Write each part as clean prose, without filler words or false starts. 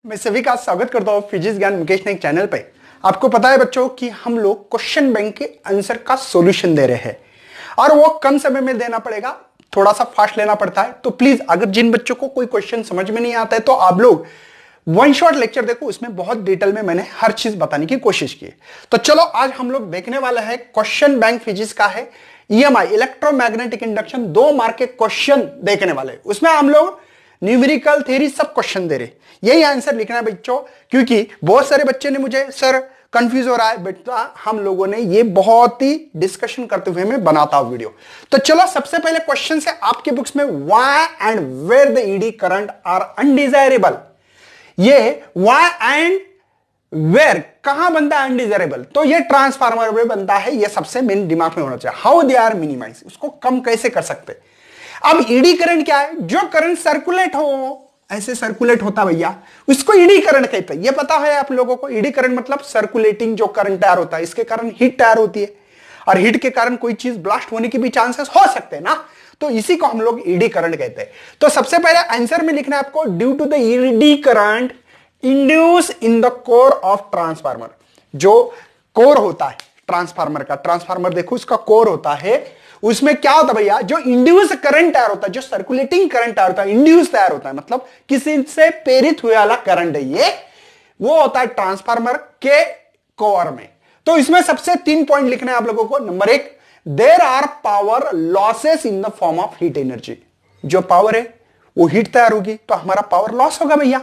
मैं सभी का स्वागत करता हूँ फिजिक्स ज्ञान मुकेश नाइक चैनल पे। आपको पता है बच्चों कि हम लोग क्वेश्चन बैंक के आंसर का सॉल्यूशन दे रहे हैं और वो कम समय में देना पड़ेगा, थोड़ा सा फास्ट लेना पड़ता है। तो प्लीज अगर जिन बच्चों को कोई क्वेश्चन समझ में नहीं आता है तो आप लोग वन शॉट लेक्चर देखो, उसमें बहुत डिटेल में मैंने हर चीज बताने की कोशिश की। तो चलो आज हम लोग देखने वाला है क्वेश्चन बैंक फिजिक्स का है ईएमआई इलेक्ट्रोमैग्नेटिक इंडक्शन, 2 मार्क के क्वेश्चन देखने वाले। उसमें हम लोग न्यूमेरिकल थ्योरी सब क्वेश्चन दे रहे, यही आंसर लिखना है बच्चों, क्योंकि बहुत सारे बच्चे ने मुझे सर कंफ्यूज हो रहा है बेटा, हम लोगों ने ये बहुत ही डिस्कशन करते हुए मैं बनाता हूं वीडियो। तो चलो सबसे पहले क्वेश्चन से आपके बुक्स में why and where the eddy current are undesirable, ये व्हाई एंड वेयर कहां बनता है अनडिजायरेबल, तो ये ट्रांसफार्मर में बनता है। ये सबसे मेन दिमाग में होना चाहिए। हाउ दे आर मिनिमाइज, उसको कम कैसे कर सकते। अब ईडी करंट क्या है, जो करंट सर्कुलेट हो, ऐसे सर्कुलेट होता भैया, उसको ईडी करंट कहते हैं। ये पता है आप लोगों को, ईडी करंट मतलब सर्कुलेटिंग जो करंट तैयार होता है, इसके कारण हीट तैयार होती है और हीट के कारण कोई चीज ब्लास्ट होने की भी चांसेस हो सकते हैं ना, तो इसी को हम लोग ईडी करंट कहते हैं। तो सबसे पहले आंसर में लिखना है आपको, due to the eddy current induce in the core of transformer. जो कोर होता है ट्रांसफार्मर का, ट्रांसफार्मर देखो उसका कोर होता है, उसमें क्या होता है भैया, जो इंड्यूस करंट तैयार होता है, जो सर्कुलेटिंग करंट तैयार होता है, इंड्यूस तैयार होता है मतलब किसी से प्रेरित हुए वाला करंट है, ये वो होता है ट्रांसफार्मर के कोर में। तो इसमें सबसे 3 पॉइंट लिखना है आप लोगों को। Number 1, there are power losses in the form of heat energy. जो पावर है वो हीट तैयार होगी तो हमारा पावर लॉस होगा भैया।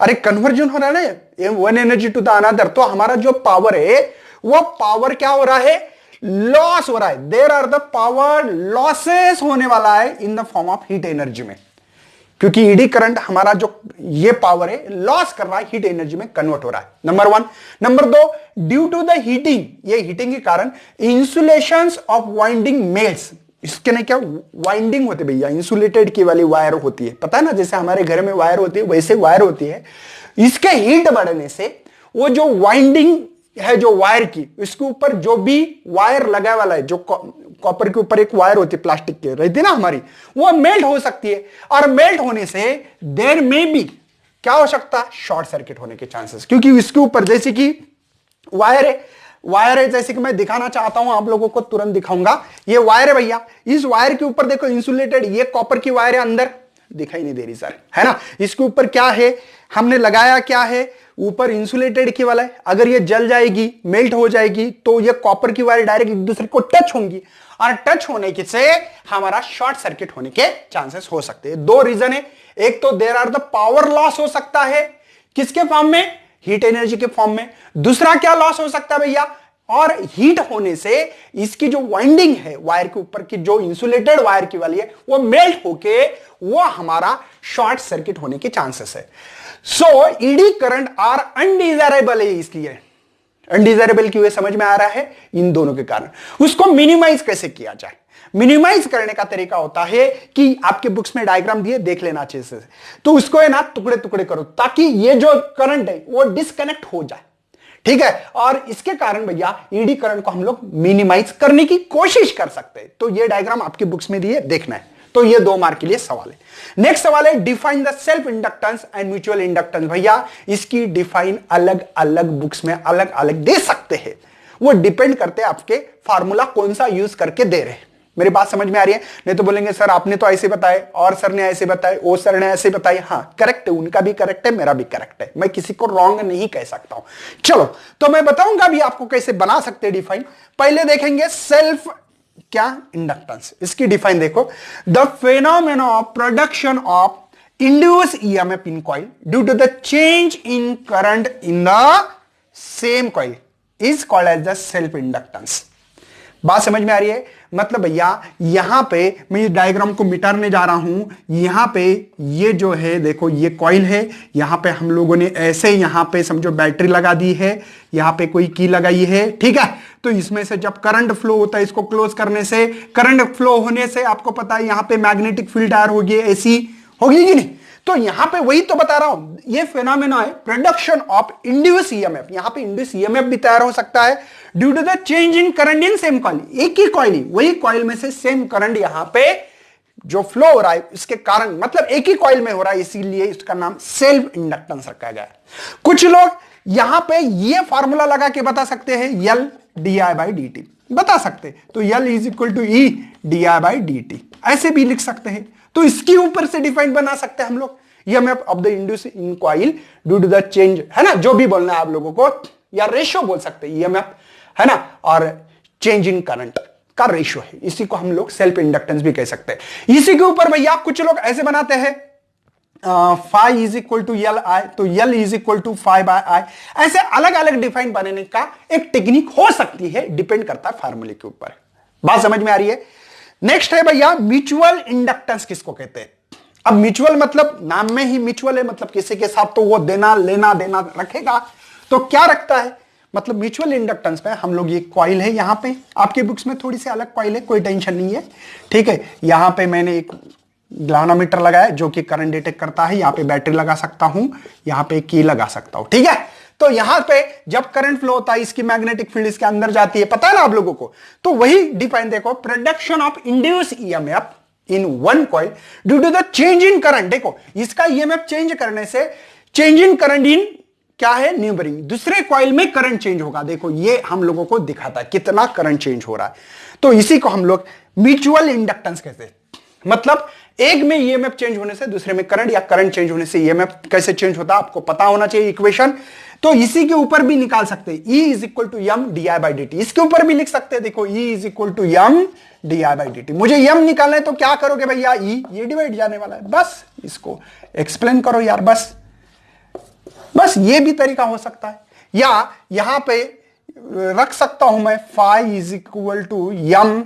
अरे कन्वर्जन हो रहा है ना, one energy to the another, तो हमारा जो पावर है वो पावर क्या हो रहा है, लॉस हो रहा है। There are the power losses होने वाला है in the form of heat energy में, क्योंकि ईडी करंट हमारा जो ये पावर है लॉस कर रहा है, हीट एनर्जी में कन्वर्ट हो रहा है। Number 1। Number 2, due to the heating, ये हीटिंग के कारण इंसुलेशंस ऑफ वाइंडिंग मेल्स, इसके ने क्या वाइंडिंग होती है भैया, इंसुलेटेड की वाली वायर होती है, पता है ना, जैसे हमारे घर में वायर होती है वैसे वायर होती है। इसके हीट बढ़ने से वो जो वाइंडिंग है जो वायर की, इसके ऊपर जो भी वायर लगा वाला है, जो कॉपर के ऊपर एक वायर होती है प्लास्टिक की रहती है ना हमारी, वो मेल्ट हो सकती है और मेल्ट होने से देर में भी क्या हो सकता है, शॉर्ट सर्किट होने के चांसेस, क्योंकि इसके ऊपर जैसे कि वायर है जैसे कि मैं दिखाना चाहता हूं आप लोगों को, तुरंत दिखाऊंगा। ये वायर है भैया, इस वायर के ऊपर देखो इंसुलेटेड, ये कॉपर की वायर है, अंदर दिखाई नहीं दे रही सर, है ना। इसके ऊपर क्या है हमने लगाया, क्या है ऊपर इंसुलेटेड की वाला है। अगर ये जल जाएगी, मेल्ट हो जाएगी, तो ये कॉपर की वायर डायरेक्ट एक दूसरे को टच होंगी और टच होने के से हमारा शॉर्ट सर्किट होने के चांसेस हो सकते हैं। 2 रीजन है, एक तो there are the power loss हो सकता है, किसके फॉर्म में, हीट एनर्जी के फॉर्म में। दूसरा क्या लॉस हो सकता है भैया, और हीट होने से इसकी जो वाइंडिंग है वायर के ऊपर की, जो इंसुलेटेड वायर की वाली है, वो मेल्ट होके वो हमारा शॉर्ट सर्किट होने के चांसेस है। सो ईडी करंट आर अनडिजायरेबल है, इसलिए अनडिजायरेबल क्यों है समझ में आ रहा है, इन दोनों के कारण। उसको मिनिमाइज कैसे किया जाए, मिनिमाइज करने का तरीका होता है कि आपके बुक्स में डायग्राम दिए, देख लेना अच्छे से, तो उसको है ना टुकड़े टुकड़े करो, ताकि ये जो करंट है वो डिस्कनेक्ट हो जाए, ठीक है। और इसके कारण भैया ईडी करंट को हम लोग मिनिमाइज करने की कोशिश कर सकते हैं। तो ये डायग्राम आपके बुक्स में दिए, देखना है। तो ये 2 मार्क के लिए सवाल है। नेक्स्ट सवाल है, define the self inductance and mutual inductance. भैया इसकी डिफाइन अलग अलग बुक्स में अलग अलग दे सकते हैं, वो डिपेंड करते हैं आपके फार्मूला कौन सा यूज करके दे रहे हैं। मेरी बात समझ में आ रही है, नहीं तो बोलेंगे सर आपने तो ऐसे बताए, और सर ने ऐसे बताए, ओ सर ने ऐसे बताए। हाँ करेक्ट है, उनका भी करेक्ट है, मेरा भी करेक्ट है, मैं किसी को रॉन्ग नहीं कह सकता हूं। चलो तो मैं बताऊंगा भी आपको कैसे बना सकते हैं डिफाइन। पहले देखेंगे सेल्फ क्या इंडक्टेंस, इसकी डिफाइन देखो, the phenomena of production of induce EMF in coil due to the change in current in the same coil is called as the self inductance. बात समझ में आ रही है, मतलब भैया यहां पे मैं ये डायग्राम को मिटाने जा रहा हूं। यहां पे ये जो है देखो, ये कॉइल है, यहां पे हम लोगों ने ऐसे यहां पे समझो बैटरी लगा दी है, यहां पे कोई की लगाई है, ठीक है। तो इसमें से जब करंट फ्लो होता है, इसको क्लोज करने से, करंट फ्लो होने से आपको पता है यहां पे मैग्नेटिक फील्ड तैयार होगी, ऐसी होगी कि नहीं। तो यहां पे वही तो बता रहा हूं, ये फेनोमेना है प्रोडक्शन ऑफ इंड्यूस ईएमएफ। यहां पे इंड्यूस ईएमएफ भी तैयार हो सकता है due to the change in current in same coil, एक ही कॉइल, वही कॉइल में से सेम करंट यहां पे जो फ्लो हो रहा है इसके कारण, मतलब एक ही कॉइल में हो रहा है, इसीलिए इसका नाम सेल्फ इंडक्टेंस रखा गया है। कुछ लोग यहां पे ये फॉर्मूला लगा के बता सकते हैं, L D I by D T बता सकते, तो L is equal to E D I by D T ऐसे भी लिख सकते हैं। तो इसके ऊपर से डिफाइन बना सकते हैं हम लोग, EMF of the induce in coil due to the change, है ना, जो भी बोलना है आप लोगों को, या रेशियो बोल सकते हैं ईएमएफ, है ना, और चेंज इन करंट का रेशियो है, इसी को हम लोग सेल्फ इंडक्टेंस भी कह सकते हैं। इसी के ऊपर भैया कुछ लोग ऐसे बनाते हैं, phi is equal to L I, तो L is equal to phi by I, ऐसे अलग अलग डिफाइन बनाने का एक टेक्निक हो सकती है, डिपेंड करता है फार्मूले के ऊपर। बात समझ में आ रही है। नेक्स्ट है भैया म्यूचुअल इंडक्टेंस किसको कहते हैं। अब म्यूचुअल मतलब नाम में ही म्यूचुअल है, मतलब किसी के साथ तो वो देना लेना देना रखेगा, तो क्या रखता है, मतलब म्यूचुअल इंडक्टेंस में हम लोग, ये कॉइल है, यहां पे आपके बुक्स में थोड़ी सी अलग कॉइल है, कोई टेंशन नहीं है, ठीक है। यहां पे मैंने एक ग्लानोमीटर लगाया जो कि करंट डिटेक्ट करता है, यहां पे बैटरी लगा सकता हूं, यहां पे की लगा सकता हूं, ठीक है। तो यहां पे जब करंट फ्लो होता है, इसकी मैग्नेटिक फील्ड इसके अंदर जाती है, पता है ना आप लोगों को, तो वही डिफाइन देखो, production of induce EMF in one coil due to the change in current. देखो इसका ईएमएफ चेंज करने से चेंज इन करंट इन क्या है, न्यूबरिंग, दूसरे कॉइल में करंट चेंज होगा। देखो ये हम लोगों को दिखाता है कितना करंट चेंज हो रहा है, तो इसी को हम लोग म्यूचुअल इंडक्टेंस कहते हैं। मतलब एक में ईएमएफ चेंज होने से दूसरे में करंट, या करंट चेंज होने से ईएमएफ कैसे चेंज होता है आपको पता होना चाहिए इक्वेशन। तो इसी के ऊपर भी निकाल सकते हैं, E is equal to M D I by D T, इसके ऊपर भी लिख सकते हैं, देखो E is equal to M D I by D T. मुझे एम निकालना है तो क्या करोगे भैया, E ये डिवाइड जाने वाला है, बस इसको एक्सप्लेन करो यार, बस ये भी तरीका हो सकता है। या यहां पे रख सकता हूं मैं phi is equal to M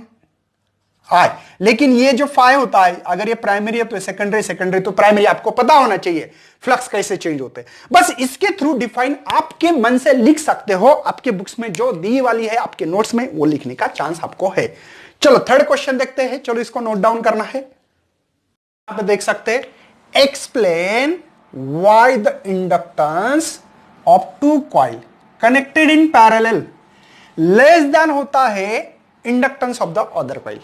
I, लेकिन ये जो फाई होता है, अगर ये प्राइमरी है तो सेकेंडरी, सेकेंडरी तो प्राइमरी, आपको पता होना चाहिए फ्लक्स कैसे चेंज होते हैं। बस इसके थ्रू डिफाइन आपके मन से लिख सकते हो, आपके बुक्स में जो दी वाली है आपके नोट्स में, वो लिखने का चांस आपको है। चलो थर्ड क्वेश्चन देखते हैं, चलो इसको नोट डाउन करना है। आप देख सकते हैं, explain why the inductance of two coil connected in parallel less than होता है inductance of the other coil.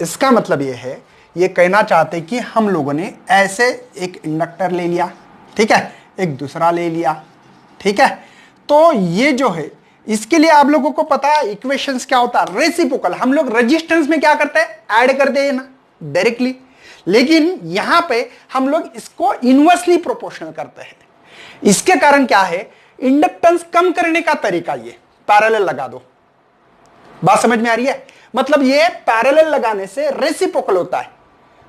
इसका मतलब यह है, ये कहना चाहते कि हम लोगों ने ऐसे एक इंडक्टर ले लिया, ठीक है, एक दूसरा ले लिया, ठीक है, तो ये जो है इसके लिए आप लोगों को पता है इक्वेशंस क्या होता है, रेसिप्रोकल। हम लोग रेजिस्टेंस में क्या करते हैं, ऐड कर दे ना डायरेक्टली, लेकिन यहां पे हम लोग इसको इनवर्सली प्रोपोर्शनल करते हैं। इसके कारण क्या है, इंडक्टेंस कम करने का तरीका ये पैरेलल लगा दो। बात समझ में आ रही है, मतलब ये पैरेलल लगाने से रेसिप्रोकल होता है,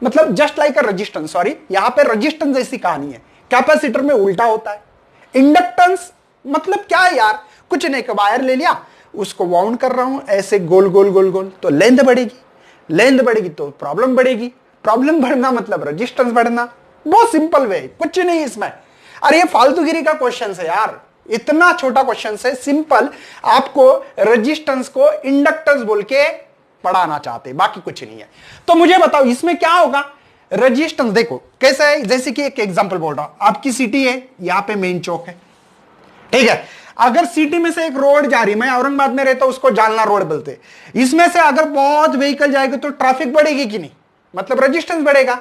मतलब just like a resistance, sorry यहां पे रेजिस्टेंस जैसी कहानी है, कैपेसिटर में उल्टा होता है। इंडक्टेंस मतलब क्या है यार, कुछ नहीं, एक वायर ले लिया, उसको वाउंड कर रहा हूं ऐसे गोल गोल गोल गोल, तो लेंथ बढ़ेगी, लेंथ बढ़ेगी तो प्रॉब्लम बढ़ेगी, प्रॉब्लम बढ़ना मतलब रेजिस्टेंस बढ़ना, बहुत सिंपल वे, कुछ नहीं इसमें। अरे ये फालतूगिरी का क्वेश्चन है यार, इतना छोटा क्वेश्चन है, सिंपल, आपको रेजिस्टेंस को इंडक्टेंस बोल के पढ़ाना चाहते, बाकी कुछ नहीं है। तो मुझे बताओ इसमें क्या होगा, रेजिस्टेंस देखो कैसा है, जैसे कि एक एग्जांपल बोल रहा हूं, आपकी सिटी है, यहां पे मेन चौक है, ठीक है, अगर सिटी में से एक रोड जा रही है, मैं औरंगाबाद में रहता हूं, उसको जालना रोड बोलते हैं, इसमें से अगर बहुत व्हीकल जाएगी तो ट्रैफिक बढ़ेगी कि नहीं, मतलब रेजिस्टेंस बढ़ेगा।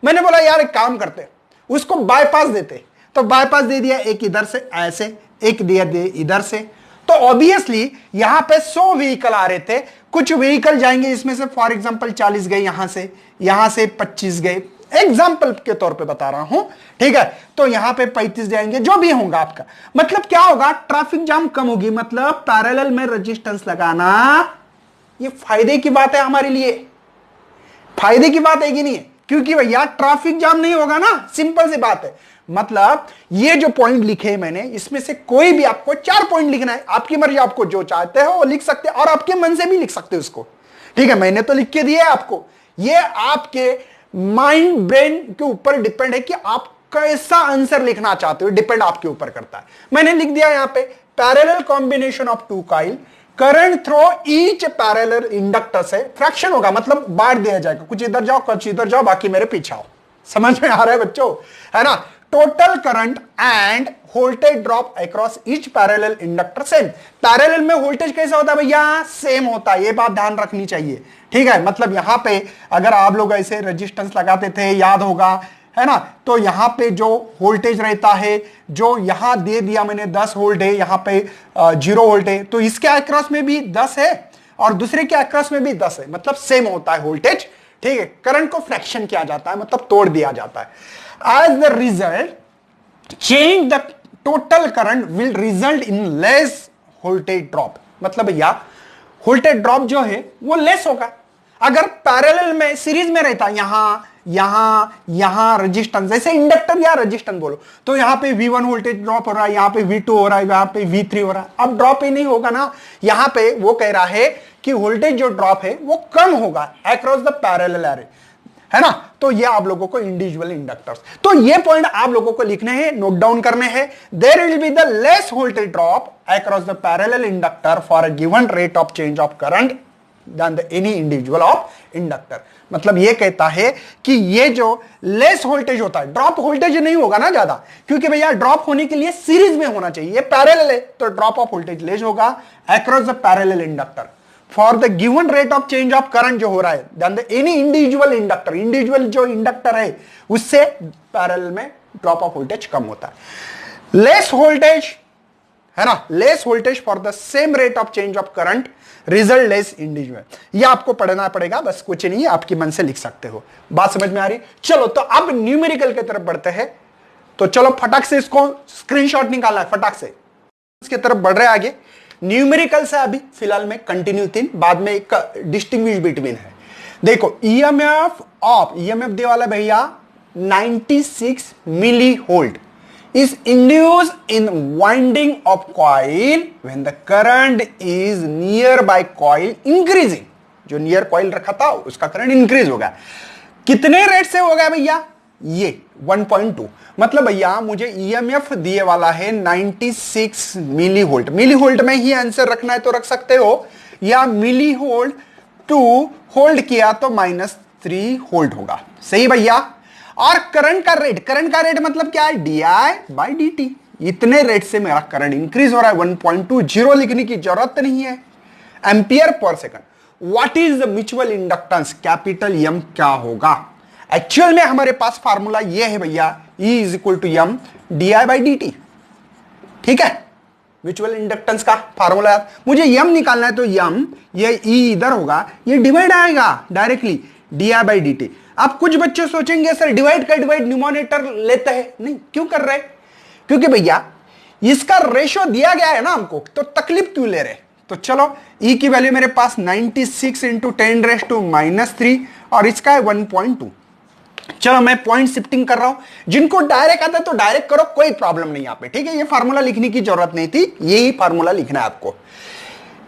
मैंने बोला यार एक काम करते, उसको बाईपास देते, तो बाईपास दे दिया, एक इधर से ऐसे, एक दिया दे इधर से, तो ऑब्वियसली यहां पे 100 व्हीकल आ रहे थे, कुछ व्हीकल जाएंगे इसमें से, फॉर एग्जांपल 40 गए, यहां से 25 गए, एग्जांपल के तौर पे बता रहा हूं, ठीक है, तो यहां पे 35 जाएंगे, जो भी होगा आपका, मतलब क्या होगा, ट्रैफिक जाम कम होगी। मतलब पैरेलल में रेजिस्टेंस लगाना ये फायदे की बात है हमारे लिए, फायदे की बात है कि नहीं है, क्योंकि भैया ट्रैफिक जाम नहीं होगा ना, सिंपल सी बात है। मतलब ये जो पॉइंट लिखे मैंने, इसमें से कोई भी आपको 4 पॉइंट लिखना है, आपकी मर्जी, आपको जो चाहते हो वो लिख सकते हैं, और आपके मन से भी लिख सकते हो उसको, ठीक है, मैंने तो लिख के दिया है आपको, ये आपके माइंड ब्रेन के ऊपर डिपेंड है कि आप कैसा आंसर लिखना चाहते हो, डिपेंड आपके ऊपर करता है। मैंने लिख दिया यहां पे, parallel combination of two coil current through each parallel inductor से फ्रैक्शन होगा, मतलब बांट दिया जाएगा, कुछ इधर जाओ कुछ इधर जाओ, बाकी मेरे पीछे आओ। समझ में आ रहा है बच्चों, है ना। Total current end voltage drop across each parallel inductor same. Parallel में वोल्टेज कैसा होता है भैया, सेम होता है, ये बात ध्यान रखनी चाहिए, ठीक है। मतलब यहां पे अगर आप लोग ऐसे रेजिस्टेंस लगाते थे, याद होगा, है ना, तो यहां पे जो वोल्टेज रहता है, जो यहां दे दिया मैंने 10 वोल्ट है, यहां पे 0 वोल्ट है, तो इसके अक्रॉस में भी 10 है और दूसरे के अक्रॉस में भी 10 है, मतलब सेम होता है वोल्टेज, ठीक है। करंट को फ्रैक्शन किया जाता है, मतलब तोड़ दिया जाता है। As the result change the total current will result in less voltage drop. मतलब भैया वोल्टेज ड्रॉप जो है वो लेस होगा। अगर पैरेलल में सीरीज में रहता, यहां रेजिस्टेंस, जैसे इंडक्टर या रेजिस्टेंस बोलो, तो यहां पे V1 वोल्टेज ड्रॉप हो रहा है, यहां पे V2 हो रहा है, यहां पे V3 हो रहा है, अब ड्रॉप ही नहीं होगा ना। यहां पे वो कह रहा है कि वोल्टेज जो ड्रॉप है वो कम होगा अक्रॉस द पैरेलल एरे, है ना। तो ये आप लोगों को इंडिविजुअल इंडक्टर्स, तो ये पॉइंट आप लोगों को लिखने हैं, नोट डाउन करने हैं। There will be the less voltage drop across the parallel inductor for a given rate of change of current than the any individual of inductor। मतलब ये कहता है कि ये जो लेस वोल्टेज होता है, ड्रॉप वोल्टेज नहीं होगा ना ज्यादा, क्योंकि भैया ड्रॉप होने के लिए सीरीज में होना चाहिए, ये पैरेलल है, तो ड्रॉप ऑफ वोल्टेज लेस होगा across the parallel inductor for the given rate of change of current जो हो रहा है than the any individual inductor. Individual जो इंडक्टर है उससे पैरेलल में ड्रॉप ऑफ वोल्टेज कम होता है। लेस वोल्टेज, है ना, less voltage for the same rate of change of current result less individual. ये आपको पढ़ना पड़ेगा, बस कुछ नहीं है, आपकी मन से लिख सकते हो। बात समझ में आ रही? चलो तो अब न्यूमेरिकल की तरफ बढ़ते हैं। तो चलो फटाक से इसको स्क्रीनशॉट निकालना है, फटाक से इसके तरफ बढ़ रहे आगे। न्यूमेरिकल से अभी फिलहाल में कंटिन्यू थी, बाद में एक डिस्टिंग्विश बिटवीन है। देखो ईएमएफ ऑफ, ईएमएफ दे वाला भैया 96 millivolt is induced in winding of coil when the current is nearby coil increasing। जो नियर कॉइल रखा था उसका करंट इंक्रीज हो गया। कितने रेट से हो गया भैया? ये 1.2। मतलब भैया मुझे ईएमएफ दिए वाला है 96 मिली वोल्ट। मिली वोल्ट में ही आंसर रखना है तो रख सकते हो, या मिली वोल्ट टू होल्ड किया तो -3 वोल्ट होगा। सही भैया। और करंट का रेट मतलब क्या है? di/dt। इतने रेट से मेरा करंट इंक्रीज हो रहा है, 1.20 लिखने की जरूरत नहीं है, एम्पियर पर second. What is the mutual inductance? Capital M क्या होगा? एक्चुअल में हमारे पास फार्मूला ये है भैया, E = m di/dt। ठीक है, म्यूचुअल इंडक्टेंस का फार्मूला मुझे m निकालना है, तो m, ये E इधर होगा, ये डिवाइड आएगा डायरेक्टली di/dt। अब कुछ बच्चे सोचेंगे सर डिवाइड का डिवाइड न्यूमरेटर लेते हैं, नहीं क्यों कर रहे? क्योंकि भैया इसका रेशो दिया गया है ना हमको, तो तकलीफ क्यों ले रहे? तो चलो E की वैल्यू मेरे पास 96 × 10⁻³ और इसका है 1.2। चलो मैं पॉइंट शिफ्टिंग कर रहा हूं, जिनको डायरेक्ट आता है तो डायरेक्ट करो, कोई प्रॉब्लम नहीं यहाँ पे, ठीक है। ये फार्मूला लिखने की जरूरत नहीं थी, यही फार्मूला लिखना है आपको।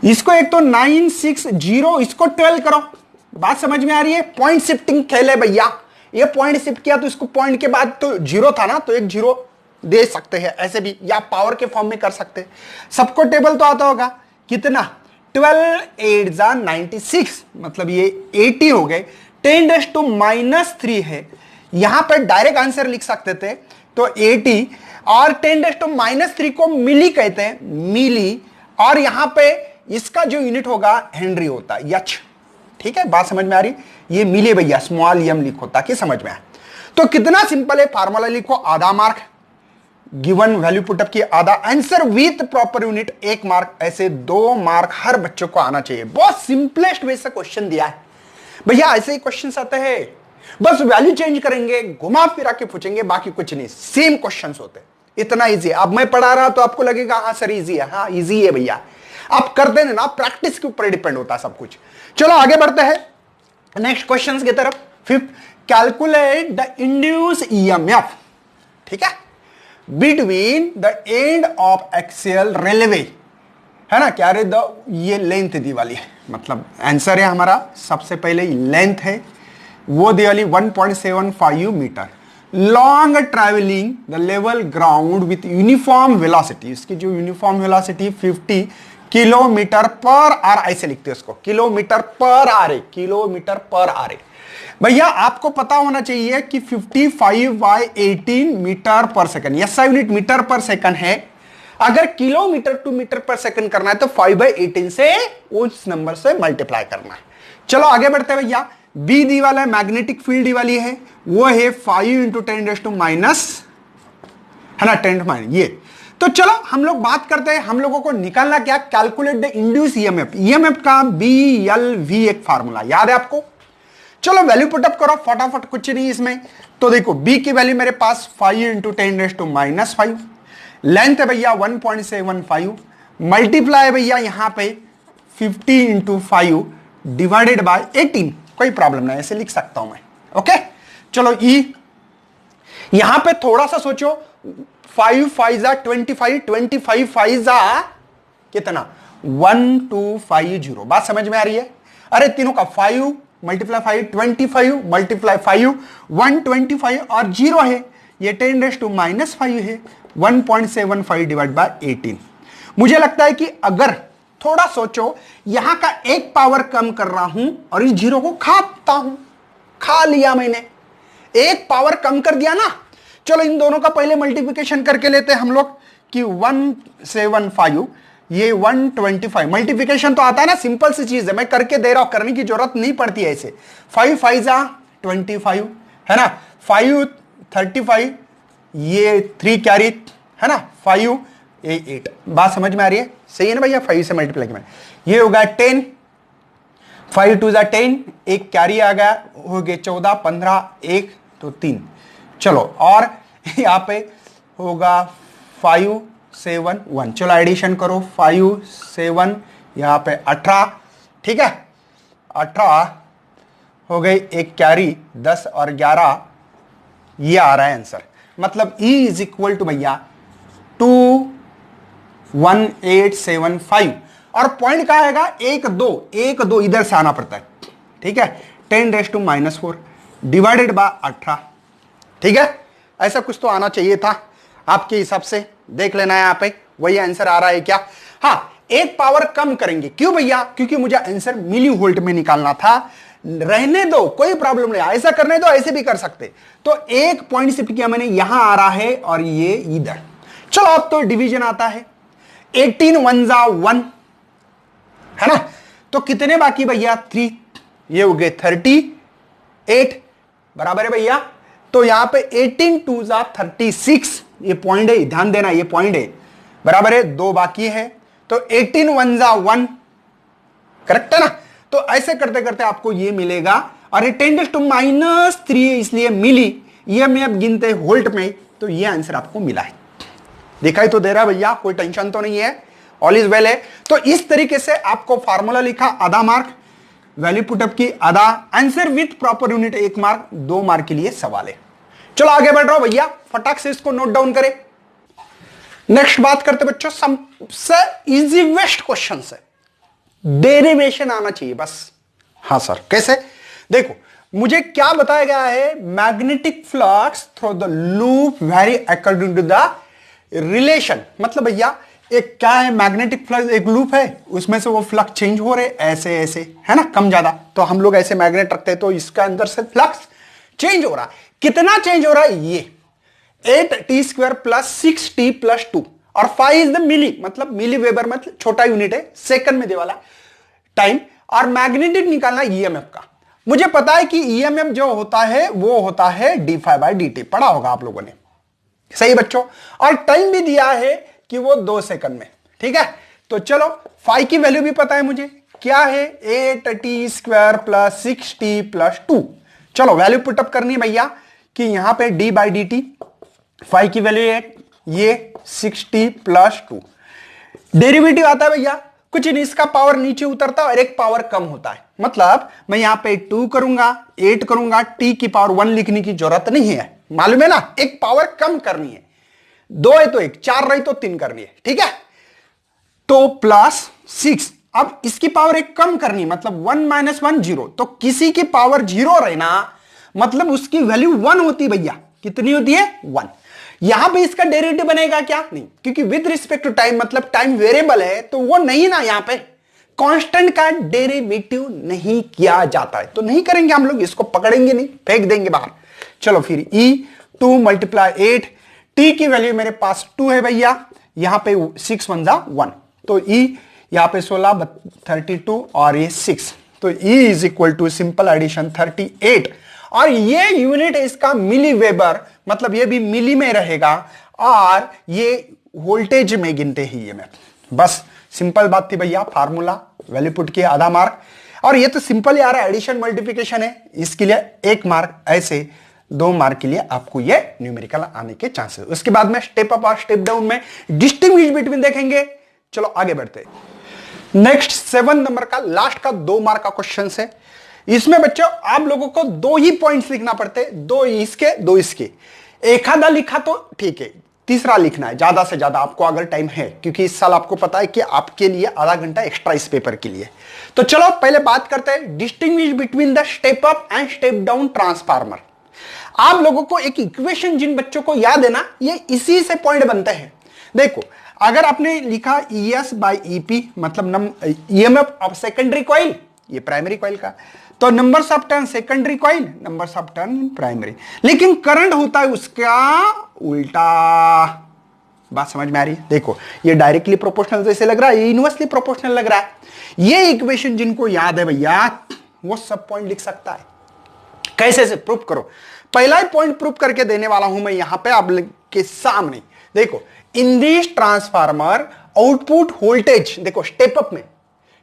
इसको एक तो 960, इसको 12 करो। बात समझ में आ रही है? पॉइंट शिफ्टिंग खेल है भैया, ये पॉइंट शिफ्ट किया तो इसको पॉइंट के बाद तो 0 था ना, तो एक 0 दे सकते हैं ऐसे भी, या पावर के फॉर्म में कर सकते हैं। सबको टेबल तो आता होगा, कितना? 12 8 जा 96, मतलब ये 80 हो गए। 10⁻³ है, यहां पर डायरेक्ट आंसर लिख सकते थे, तो 80 और 10⁻³ को मिली कहते हैं, मिली, और यहां पे इसका जो यूनिट होगा हेनरी होता है, एच। ठीक है, बात समझ में आ रही? ये मिले भैया, स्मॉल m लिखो ताकि समझ में आए। तो कितना सिंपल है, फार्मूला लिखो, आधा मार्क, गिवन वैल्यू पुटअप की आधा, answer with proper unit 1 mark, ऐसे 2 मार्क हर बच्चों को आना चाहिए। बहुत सिंपलेस्ट वे से क्वेश्चन दिया है भैया, ऐसे ही क्वेश्चन आते हैं, बस वैल्यू चेंज करेंगे, घुमा फिरा के पूछेंगे, बाकी कुछ नहीं, सेम क्वेश्चन होते, इतना इजी है। अब मैं पढ़ा रहा तो आपको लगेगा हाँ सर इजी है, हाँ इजी है भैया, आप कर देना ना, प्रैक्टिस के ऊपर डिपेंड होता है सब कुछ। चलो आगे बढ़ते हैं नेक्स्ट क्वेश्चंस की तरफ। Fifth, calculate the induce EMF, ठीक है, between the end of axial railway, है ना, क्या रे, ये लेंथ दी वाली है, मतलब आंसर है हमारा सबसे पहले लेंथ है, वो दी वाली 1.75 metre. Long travelling the level ground with uniform velocity, इसकी जो यूनिफॉर्म वेलोसिटी 50 किलोमीटर पर आवर, ऐसे लिखते हैं उसको, किलोमीटर पर आवर, किलोमीटर पर आवर। भैया आपको पता होना चाहिए कि 55/18 मीटर पर सेकंड, SI यूनिट मीटर पर सेकंड है। अगर किलोमीटर टू मीटर पर सेकंड करना है तो 5/18 से उस नंबर से मल्टीप्लाई करना है। चलो आगे बढ़ते हैं भैया। बी दी वाला है, मैग्नेटिक फील्ड दी वाली है, वो है 5 × 10⁻⁻, है ना, 10⁻। ये तो चलो हम लोग बात करते हैं, हम लोगों को निकालना क्या, calculate the induce EMF. EMF का BLV एक फार्मूला याद है आपको। चलो वैल्यू पुटअप करो फटाफट, कुछ नहीं इसमें। तो देखो बी की वैल्यू मेरे पास 5 × 10⁻⁻5, लेंथ है भैया 1.75, मल्टीप्लाई भैया यहां पे 50 × 5 डिवाइडेड बाय 18। कोई प्रॉब्लम नहीं, ऐसे लिख सकता हूं मैं। ओके चलो ई यहां पे थोड़ा सा सोचो, 5 × 5 = 25, 25 5 = कितना, 1250। बात समझ में आ रही है? अरे तीनों का 5 × 5 25 × 5 125 और 0 है, ये 10⁻⁻5 है, 1.75 डिवाइड बाय 18। मुझे लगता है कि अगर थोड़ा सोचो, यहां का एक पावर कम कर रहा हूं और इस 0 को खाता हूं, खा लिया मैंने, एक पावर कम कर दिया ना। चलो इन दोनों का पहले मल्टीप्लिकेशन करके लेते हैं हम लोग कि 175 ये 125, मल्टीप्लिकेशन तो आता है ना, सिंपल सी चीज है, मैं करके दे रहा हूं, करने की जरूरत नहीं पड़ती है ऐसे। 5 × 5 = 25, है ना, 5 35, ये 3 कैरी, है ना, 5 ये 8। बात समझ में आ रही है? सही है ना भैया, 5 से मल्टीप्लाई किया मैंने। ये होगा 10, 5 × 2 = 10, एक कैरी आ गया, हो गए 14 15, 1 तो 3। चलो और यहां पे होगा 5 7 1, चलो एडिशन करो, 5 7 यहां पे 18, ठीक है, 18 हो गई, एक कैरी 10 और 11, ये आ रहा है आंसर। मतलब E = भैया 21875 और पॉइंट कहां आएगा, 1 2 इधर से आना पड़ता है, ठीक है, 10⁻⁻4 डिवाइडेड बाय 18, ठीक है, ऐसा कुछ तो आना चाहिए था आपके हिसाब से। देख लेना है यहाँ पे वही आंसर आ रहा है क्या। हाँ, एक पावर कम करेंगे, क्यों भैया, क्योंकि मुझे आंसर मिली वोल्ट में निकालना था। रहने दो, कोई प्रॉब्लम नहीं, ऐसा करने दो, ऐसे भी कर सकते। तो एक पॉइंट शिफ्ट किया मैंने, यहां आ रहा है और ये इधर। चलो अब तो डिवीजन आता है, 18 1 = 1, है ना, तो कितने बाकी भैया, 3, ये हो गए 38 बराबर है भैया। तो यहां पे 18 2 = 36, ये पॉइंट है, ध्यान देना, ये पॉइंट है, बराबर है, 2 बाकी है, तो 18 1 = 1, करेक्ट है ना। तो ऐसे करते करते आपको ये मिलेगा, और ये 10⁻³ है इसलिए मिली, ये मैं अब गिनते वोल्ट में, तो ये आंसर आपको मिला है। दिखाई तो दे रहा है भैया, कोई टेंशन तो नहीं है, ऑल इज वेल है। तो इस तरीके से आपको फार्मूला लिखा, आधा मार्क, वैल्यू पुटअप की आधा, answer with proper unit 1 mark, 2 mark के लिए सवाल है। चलो आगे बढ़ रहा हूं भैया, फटाक से इसको नोट डाउन करें। नेक्स्ट बात करते बच्चों, सबसे इजी वेस्ट क्वेश्चन है, डेरिवेशन आना चाहिए बस। हाँ सर कैसे, देखो मुझे क्या बताया गया है, magnetic flux through the loop vary according to the relation. मतलब भैया एक क्या है, मैग्नेटिक फ्लक्स एक लूप है, उसमें से वो फ्लक्स चेंज हो रहे ऐसे ऐसे, है ना, कम ज्यादा। तो हम लोग ऐसे मैग्नेट रखते हैं, तो इसका अंदर से फ्लक्स चेंज हो रहा है। कितना चेंज हो रहा है, ये 8t² + 6t + 2 और 5 इज द मिली, मतलब मिली वेबर, मतलब छोटा यूनिट है, सेकंड में दे वाला टाइम। और मैग्नेटिक निकालना ईएमएफ का। मुझे पता है कि ईएमएफ जो होता है वो होता है d∅dt, पढ़ा होगा आप लोगों ने, सही बच्चों। और टाइम भी दिया है कि वो 2 सेकंड में, ठीक है। तो चलो फाई की वैल्यू भी पता है मुझे, क्या है, 8t² + 6t + 2। चलो वैल्यू पुटअप करनी है भैया, कि यहां पे d/dt, फाई की वैल्यू है ये 6t + 2। डेरिवेटिव आता है भैया, कुछ नहीं, इसका पावर नीचे उतरता है और एक पावर कम होता है। मतलब मैं यहां पे 2 करूंगा, 8 करूंगा, t की पावर 1 लिखने की जरूरत नहीं है, मालूम है ना, एक पावर कम करनी है। 2 है तो 1, 4 रही तो 3 करनी है, ठीक है। तो +6, अब इसकी पावर एक कम करनी, मतलब 1 - 1 0, तो किसी की पावर 0 रहना मतलब उसकी वैल्यू 1 होती है भैया। कितनी होती है, 1। यहां पे इसका डेरिवेटिव बनेगा क्या, नहीं, क्योंकि विद रिस्पेक्ट टू टाइम, मतलब टाइम वेरिएबल है, तो वो नहीं ना, यहां पे कांस्टेंट का डेरिवेटिव नहीं किया जाता है, तो नहीं करेंगे हम लोग, इसको पकड़ेंगे नहीं, फेंक देंगे बाहर। चलो फिर E 2 मल्टीप्लाई 8, टी की वैल्यू मेरे पास 2 है भैया, यहां पे 6 1 जा 1, तो E यहां पे 16 32 और ये 6, तो E is equal to simple addition 38, और ये यूनिट है इसका मिली वेबर, मतलब ये भी मिली में रहेगा, और ये वोल्टेज में गिनते ही ये मैं, बस सिंपल बात थी भैया, फार्मूला वैल्यू पुट किया, आधा मार्क। और ये तो सिंपल यार एडिशन मल्टीप्लिकेशन है, इसके लिए 1 मार्क, ऐसे 2 मार्क के लिए आपको ये न्यूमेरिकल आने के चांसेस। उसके बाद में स्टेप अप और स्टेप डाउन में डिस्टिंग्विश बिटवीन देखेंगे। चलो आगे बढ़ते, नेक्स्ट 7 नंबर का लास्ट का 2 मार्क का क्वेश्चन है। इसमें बच्चों आप लोगों को 2 ही पॉइंट्स लिखना पड़ते, 2 इसके 2 इसके, एक आधा लिखा तो ठीक है, तीसरा लिखना है ज्यादा से ज्यादा आपको अगर टाइम है, क्योंकि इस साल आपको पता है कि आपके लिए आधा घंटा एक्स्ट्रा इस पेपर के लिए। तो चलो पहले बात करते हैं distinguish between the step up and step down transformer. आप लोगों को एक इक्वेशन जिन बच्चों को याद है ना, ये इसी से पॉइंट बनते हैं। देखो अगर आपने लिखा ES बाई EP मतलब EMF ऑफ सेकेंडरी कॉइल, ये प्राइमरी कॉइल का, तो numbers of turn secondary coil, numbers of turn primary, लेकिन करंट होता है उसका उल्टा। बात समझ में आ रही है? देखो ये डायरेक्टली प्रोपोर्शनल जैसे लग रहा है, ये इनवर्सली प्रोपोर्शनल लग रहा है। ये इक्वेशन जिनको याद है भैया वो सब पॉइंट लिख सकता है। कैसे से प्रूफ करो, पहला ही पॉइंट प्रूफ करके देने वाला हूं मैं यहां पे आप के सामने। देखो in this transformer output voltage, देखो स्टेप अप में,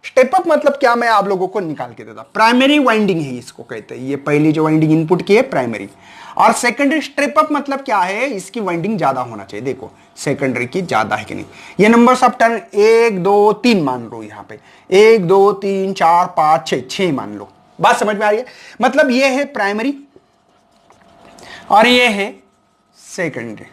स्टेप अप मतलब क्या मैं आप लोगों को निकाल के देता, प्राइमरी वाइंडिंग है इसको कहते हैं, ये पहली जो वाइंडिंग इनपुट की है प्राइमरी, और सेकेंडरी स्टेप अप मतलब क्या है, इसकी वाइंडिंग ज्यादा होना चाहिए। देखो सेकेंडरी की ज्यादा है कि नहीं, ये नंबर्स ऑफ टर्न 1 2 3 मान लो, यहां पे 1 2 3 4 5 6 6 मान लो। बात समझ में आ रही है? मतलब ये है प्राइमरी और ये है सेकेंडरी।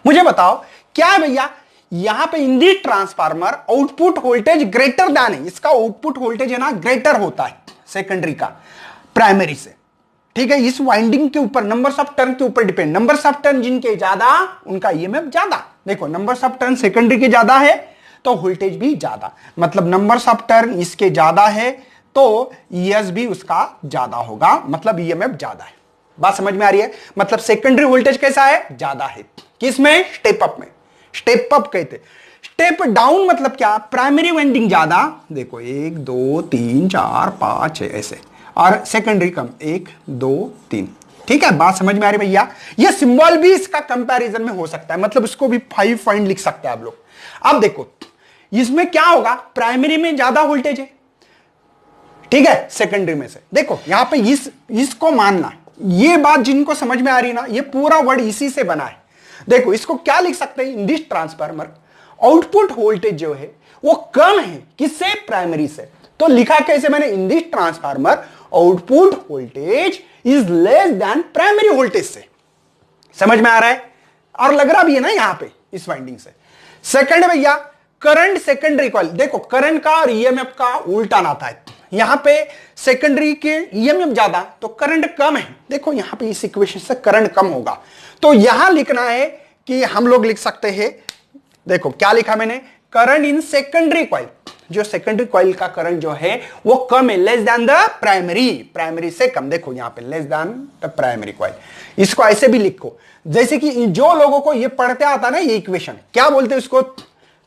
मुझे बताओ क्या है भैया, यहां पे in the transformer output voltage greater than है, इसका आउटपुट वोल्टेज है ना ग्रेटर होता है सेकेंडरी का प्राइमरी से, ठीक है। इस वाइंडिंग के ऊपर नंबर्स ऑफ टर्न के ऊपर डिपेंड, नंबर्स ऑफ टर्न जिनके ज्यादा उनका ईएमएफ ज्यादा। देखो नंबर्स ऑफ टर्न सेकेंडरी के ज्यादा है तो वोल्टेज भी ज्यादा, मतलब नंबर्स ऑफ टर्न इसके ज्यादा है तो ES भी उसका ज्यादा होगा, मतलब ईएमएफ ज्यादा है। बात समझ में आ रही है? मतलब सेकेंडरी वोल्टेज कैसा है, ज्यादा है। किसमें? स्टेप अप में, स्टेप अप कहते। स्टेप डाउन मतलब क्या, प्राइमरी वाइंडिंग ज्यादा, देखो 1 2 3 4 5 6 ऐसे, और सेकेंडरी कम 1 2 3, ठीक है। बात समझ में आ रही भैया? ये सिंबल भी इसका कंपैरिजन में हो सकता है, मतलब उसको भी 5 पॉइंट लिख सकते हैं आप लोग। अब देखो इसमें क्या होगा, प्राइमरी में ज्यादा वोल्टेज है, ठीक है, सेकेंडरी में से। देखो यहां पे इसको मानना, ये बात जिनको समझ में आ रही ना, ये पूरा वर्ड इसी से बना है। देखो इसको क्या लिख सकते हैं, in this transformer output voltage जो है वो कम है, किससे? प्राइमरी से। तो लिखा कैसे मैंने, in this transformer output voltage is less then primary voltage से। समझ में आ रहा है? और लग रहा भी है ना यहां पे इस वाइंडिंग से। सेकंड भैया करंट सेकेंडरी कॉइल, देखो करंट का और ईएमएफ का उल्टा नाता है। यहां पे सेकेंडरी के ईएमएफ ज्यादा तो करंट कम है। देखो यहां पे इस इक्वेशन से करंट कम होगा, तो यहां लिखना है कि हम लोग लिख सकते हैं, देखो क्या लिखा मैंने, करंट इन सेकेंडरी कॉइल, जो सेकेंडरी कॉइल का करंट जो है वो कम है, less than the primary, primary से कम। देखो यहां पे less than the primary coil, इसको ऐसे भी लिखो जैसे कि जो लोगों को ये पढ़ते आता ना ये इक्वेशन, क्या बोलते हैं उसको,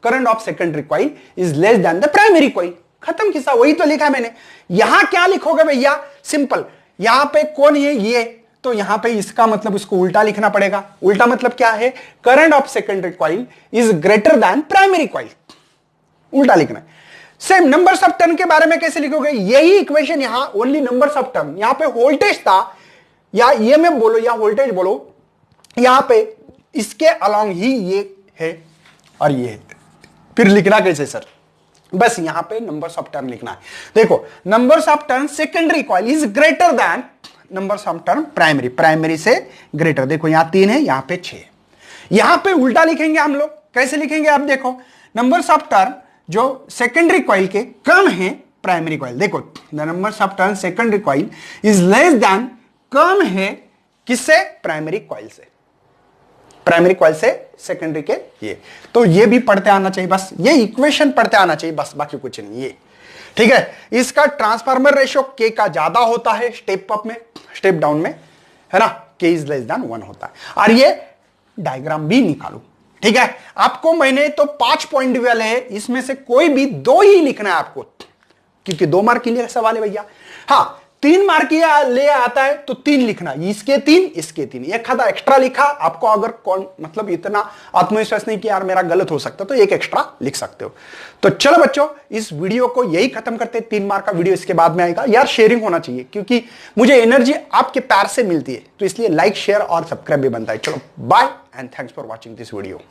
current of secondary coil is less then the primary coil, खत्म किस्सा। वही तो लिखा मैंने। यहां क्या लिखोगे भैया, सिंपल, यहां पे कौन है ये, तो यहां पे इसका मतलब उसको उल्टा लिखना पड़ेगा। उल्टा मतलब क्या है, current of secondary coil is greater than primary coil, उल्टा लिखना है। सेम नंबर्स ऑफ टर्न के बारे में कैसे लिखोगे, यही इक्वेशन यहां ओनली नंबर्स ऑफ टर्न, यहां पे वोल्टेज था या ईएमएफ बोलो या वोल्टेज बोलो, यहां पे इसके अलोंग ही ये है और ये है। फिर लिखना कैसे सर, बस यहां पे नंबर्स ऑफ टर्न लिखना है। देखो numbers of turn secondary coil is greater than numbers of turn primary, primary से ग्रेटर। देखो यहां 3 है, यहां पे 6। यहां पे उल्टा लिखेंगे हम लोग, कैसे लिखेंगे आप देखो, नंबर्स ऑफ टर्न जो सेकेंडरी कॉइल के कम है प्राइमरी कॉइल, देखो the numbers of turn secondary coil is less than, कम है किससे, प्राइमरी कॉइल से, प्राइमरी कॉइल से सेकेंडरी के ये। तो ये भी पढ़ते आना चाहिए, बस ये इक्वेशन पढ़ते आना चाहिए बस, बाकी कुछ नहीं। ये ठीक है, इसका ट्रांसफार्मर रेशियो के का ज्यादा होता है स्टेप अप में, स्टेप डाउन में, है ना, के इज लेस देन 1 होता है। और ये डायग्राम भी निकालो, ठीक है। आपको मैंने तो 5 पॉइंट वाले है, इसमें से कोई भी 2 ही लिखना है आपको, क्योंकि 2 मार्क के लिए सवाल है भैया। हाँ, 3 मार्क ले आता है तो 3 लिखना, इसके 3 इसके 3, एक आधा एक्स्ट्रा लिखा आपको, अगर कौन मतलब इतना आत्मविश्वास नहीं कि यार मेरा गलत हो सकता तो एक एक्स्ट्रा लिख सकते हो। तो चलो बच्चों, इस वीडियो को यही खत्म करते हैं। 3 मार्क का वीडियो इसके बाद में आएगा। यार शेयरिंग होना चाहिए, क्योंकि मुझे एनर्जी आपके प्यार से मिलती है, तो इसलिए लाइक शेयर और सब्सक्राइब भी बनता है। चलो bye and thanks for watching this video.